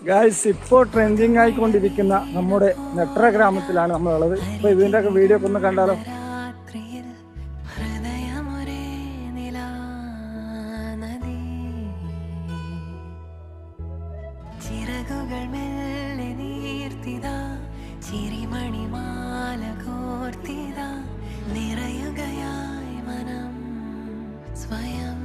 Guys, ഇപ്പോൾ trending ആയിക്കൊണ്ടിരിക്കുന്ന നമ്മുടെ നെട്ര ഗ്രാമത്തിലാണ് നമ്മളുള്ളത്. അപ്പോൾ ഇതിൻ്റെ ഒക്കെ വീഡിയോ ഒക്കെ ഒന്ന് കണ്ടാലോ. ചിറകുകൾ മെല്ലെ നീർത്തിതാ, ചിരിമണിമാല കോർത്തിതാ, നിറയുകയായി മനം സ്വയം.